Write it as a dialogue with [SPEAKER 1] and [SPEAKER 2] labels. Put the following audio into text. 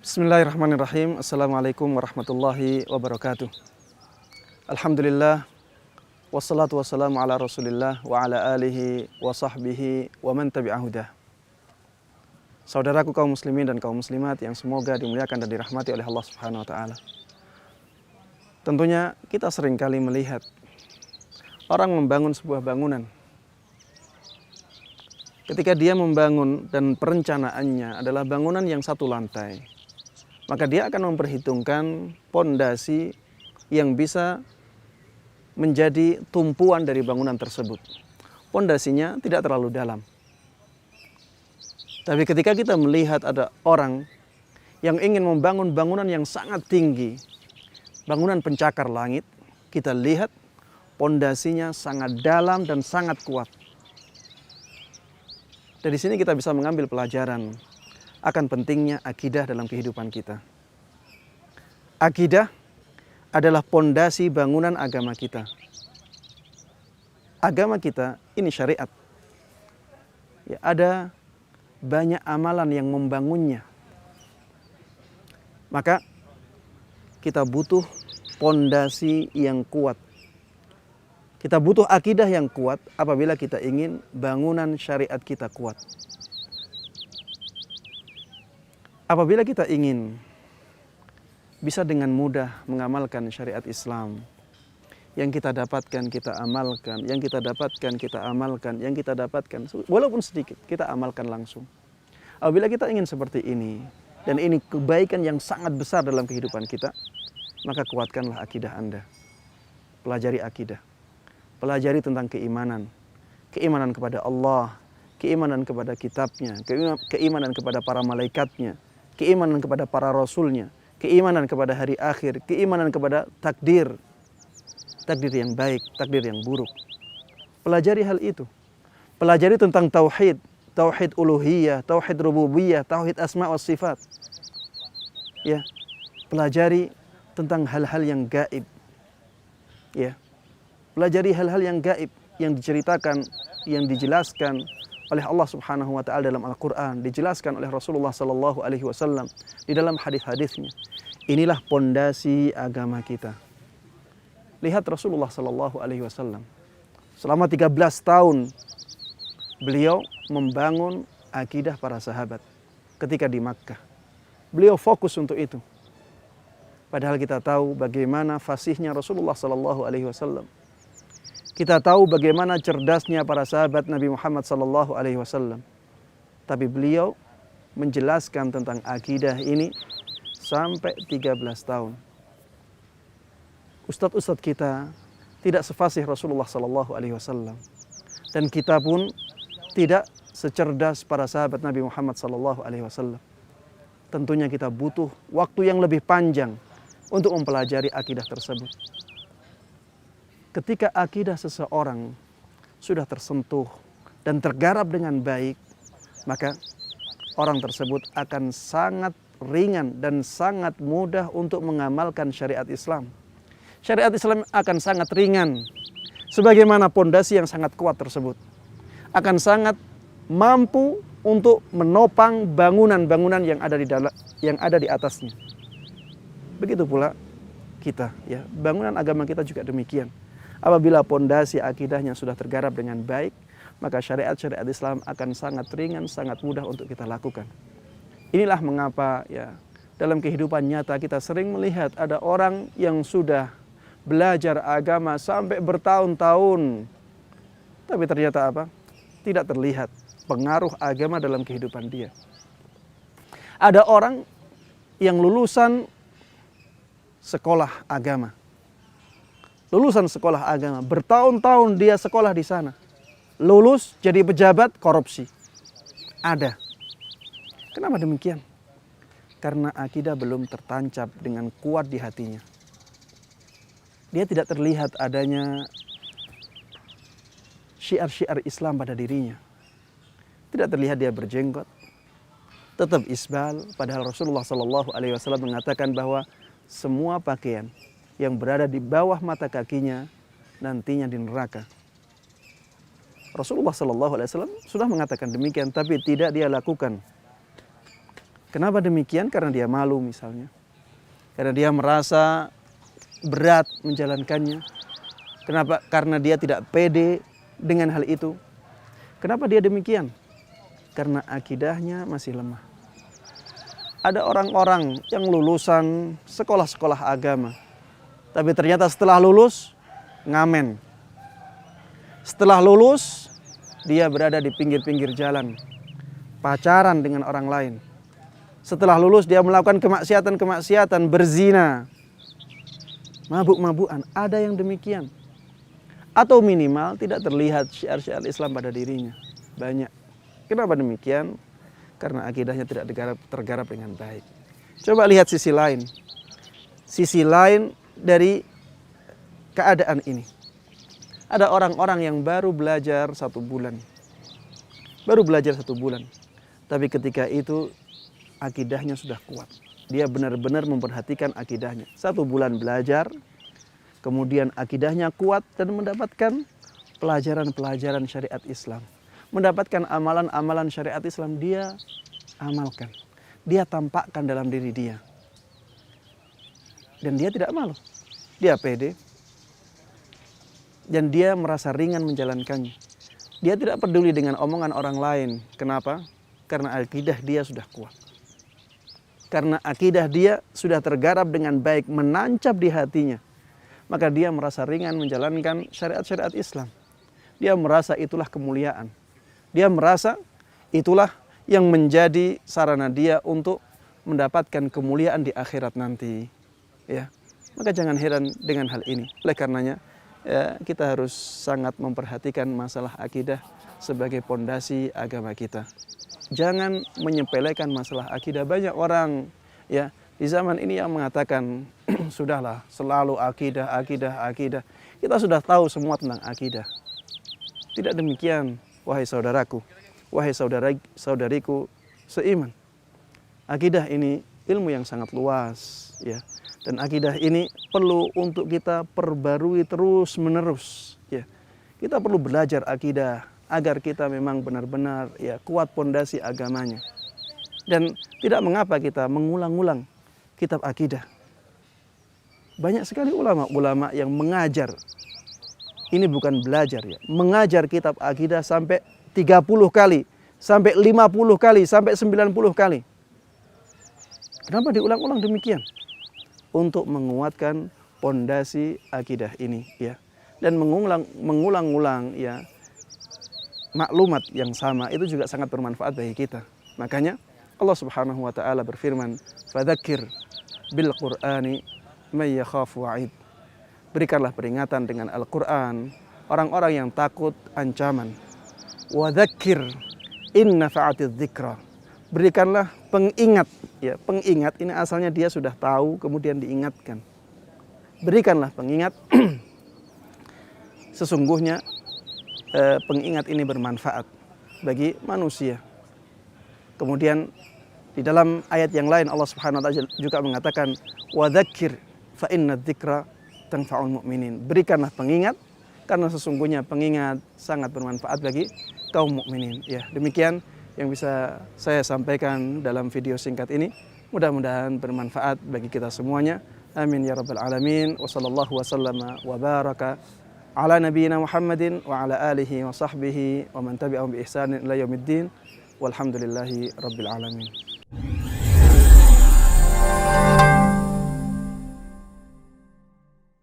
[SPEAKER 1] Bismillahirrahmanirrahim. Assalamualaikum warahmatullahi wabarakatuh. Alhamdulillah. Wassalatu wassalamu ala rasulillah wa ala alihi wa sahbihi wa man tabi'ahudah. Saudaraku kaum muslimin dan kaum muslimat yang semoga dimuliakan dan dirahmati oleh Allah Subhanahu wa taala. Tentunya kita seringkali melihat orang membangun sebuah bangunan. Ketika dia membangun dan perencanaannya adalah bangunan yang satu lantai, maka dia akan memperhitungkan pondasi yang bisa menjadi tumpuan dari bangunan tersebut. Pondasinya tidak terlalu dalam. Tapi ketika kita melihat ada orang yang ingin membangun bangunan yang sangat tinggi, bangunan pencakar langit, kita lihat pondasinya sangat dalam dan sangat kuat. Dari sini kita bisa mengambil pelajaran akan pentingnya akidah dalam kehidupan kita. Akidah adalah pondasi bangunan agama kita. Agama kita ini syariat. Ya, ada banyak amalan yang membangunnya. Maka kita butuh pondasi yang kuat. Kita butuh akidah yang kuat apabila kita ingin bangunan syariat kita kuat. Apabila kita ingin bisa dengan mudah mengamalkan syariat Islam, yang kita dapatkan kita amalkan, yang kita dapatkan kita amalkan, yang kita dapatkan walaupun sedikit kita amalkan langsung. Apabila kita ingin seperti ini, dan ini kebaikan yang sangat besar dalam kehidupan kita, maka kuatkanlah akidah Anda. Pelajari akidah. Pelajari tentang keimanan. Keimanan kepada Allah, keimanan kepada kitabnya, keimanan kepada para malaikatnya, keimanan kepada para rasulnya, keimanan kepada hari akhir, keimanan kepada takdir. Takdir yang baik, takdir yang buruk. Pelajari hal itu. Pelajari tentang tauhid, tauhid uluhiyah, tauhid rububiyah, tauhid asma wa sifat. Ya. Pelajari tentang hal-hal yang gaib. Ya. Pelajari hal-hal yang gaib yang diceritakan, yang dijelaskan oleh Allah Subhanahu wa taala dalam Al-Qur'an, dijelaskan oleh Rasulullah sallallahu alaihi wasallam di dalam hadis-hadisnya. Inilah pondasi agama kita. Lihat Rasulullah sallallahu alaihi wasallam. Selama 13 tahun beliau membangun akidah para sahabat ketika di Makkah. Beliau fokus untuk itu. Padahal kita tahu bagaimana fasihnya Rasulullah sallallahu alaihi wasallam. Kita tahu bagaimana cerdasnya para sahabat Nabi Muhammad sallallahu alaihi wasallam. Tapi beliau menjelaskan tentang akidah ini sampai 13 tahun. Ustadz-ustadz kita tidak sefasih Rasulullah sallallahu alaihi wasallam. Dan kita pun tidak secerdas para sahabat Nabi Muhammad sallallahu alaihi wasallam. Tentunya kita butuh waktu yang lebih panjang untuk mempelajari akidah tersebut. Ketika akidah seseorang sudah tersentuh dan tergarap dengan baik, maka orang tersebut akan sangat ringan dan sangat mudah untuk mengamalkan syariat Islam. Syariat Islam akan sangat ringan, sebagaimana pondasi yang sangat kuat tersebut. Akan sangat mampu untuk menopang bangunan-bangunan yang ada di atasnya. Begitu pula kita, ya, bangunan agama kita juga demikian. Apabila pondasi akidahnya sudah tergarap dengan baik, maka syariat-syariat Islam akan sangat ringan, sangat mudah untuk kita lakukan. Inilah mengapa, ya, dalam kehidupan nyata kita sering melihat ada orang yang sudah belajar agama sampai bertahun-tahun, tapi ternyata apa? Tidak terlihat pengaruh agama dalam kehidupan dia. Ada orang yang lulusan sekolah agama. Lulusan sekolah agama, bertahun-tahun dia sekolah di sana. Lulus jadi pejabat korupsi. Ada. Kenapa demikian? Karena akidah belum tertancap dengan kuat di hatinya. Dia tidak terlihat adanya syiar-syiar Islam pada dirinya. Tidak terlihat dia berjenggot, tetap isbal, padahal Rasulullah sallallahu alaihi wasallam mengatakan bahwa semua pakaian yang berada di bawah mata kakinya nantinya di neraka. Rasulullah sallallahu alaihi wasallam sudah mengatakan demikian, tapi tidak dia lakukan. Kenapa demikian? Karena dia malu misalnya. Karena dia merasa berat menjalankannya. Kenapa? Karena dia tidak pede dengan hal itu. Kenapa dia demikian? Karena akidahnya masih lemah. Ada orang-orang yang lulusan sekolah-sekolah agama, tapi ternyata setelah lulus ngamen. Setelah lulus dia berada di pinggir-pinggir jalan, pacaran dengan orang lain. Setelah lulus dia melakukan kemaksiatan-kemaksiatan, berzina, mabuk-mabukan. Ada yang demikian. Atau minimal tidak terlihat syiar-syiar Islam pada dirinya. Banyak. Kenapa demikian? Karena akidahnya tidak tergarap dengan baik. Coba lihat sisi lain. Sisi lain dari keadaan ini. Ada orang-orang yang baru belajar 1 bulan. Baru belajar 1 bulan. Tapi ketika itu akidahnya sudah kuat. Dia benar-benar memperhatikan akidahnya. 1 bulan belajar, kemudian akidahnya kuat dan mendapatkan pelajaran-pelajaran syariat Islam. Mendapatkan amalan-amalan syariat Islam, dia amalkan. Dia tampakkan dalam diri dia. Dan dia tidak malu. Dia pede. Dan dia merasa ringan menjalankannya. Dia tidak peduli dengan omongan orang lain. Kenapa? Karena akidah dia sudah kuat. Karena akidah dia sudah tergarap dengan baik, menancap di hatinya. Maka dia merasa ringan menjalankan syariat-syariat Islam. Dia merasa itulah kemuliaan. Dia merasa itulah yang menjadi sarana dia untuk mendapatkan kemuliaan di akhirat nanti. Ya, maka jangan heran dengan hal ini. Oleh karenanya, ya, kita harus sangat memperhatikan masalah akidah sebagai pondasi agama kita. Jangan menyepelekan masalah akidah. Banyak orang ya di zaman ini yang mengatakan sudahlah selalu akidah. Kita sudah tahu semua tentang akidah. Tidak demikian. Wahai saudaraku, wahai saudariku seiman. Akidah ini ilmu yang sangat luas, ya. Dan akidah ini perlu untuk kita perbarui terus-menerus, ya. Kita perlu belajar akidah agar kita memang benar-benar ya kuat pondasi agamanya. Dan tidak mengapa kita mengulang-ulang kitab akidah. Banyak sekali ulama-ulama yang mengajar. Ini bukan belajar ya, mengajar kitab akidah sampai 30 kali, sampai 50 kali, sampai 90 kali. Kenapa diulang-ulang demikian? Untuk menguatkan pondasi akidah ini ya. Dan mengulang-ulang ya maklumat yang sama itu juga sangat bermanfaat bagi kita. Makanya Allah Subhanahu wa taala berfirman, "Fadzakir bil Qur'ani may yakhafu wa'id." Berikanlah peringatan dengan Al-Quran orang-orang yang takut ancaman. Wa dzakir in nafa'atiz dzikra. Berikanlah pengingat. Ya, pengingat ini asalnya dia sudah tahu kemudian diingatkan. Berikanlah pengingat. Sesungguhnya pengingat ini bermanfaat bagi manusia. Kemudian di dalam ayat yang lain Allah Subhanahu wa taala juga mengatakan wa dzakir fa inna dzikra tanfa'ul mu'minin. Berikanlah pengingat karena sesungguhnya pengingat sangat bermanfaat bagi kaum mukminin. Ya, demikian yang bisa saya sampaikan dalam video singkat ini. Mudah-mudahan bermanfaat bagi kita semuanya. Amin ya rabbal alamin. Wa sallallahu wasallama wa baraka ala nabiyyina Muhammadin wa ala alihi wa sahbihi wa man tabi'ahum bi ihsanin ila yaumiddin. Walhamdulillahi rabbil alamin.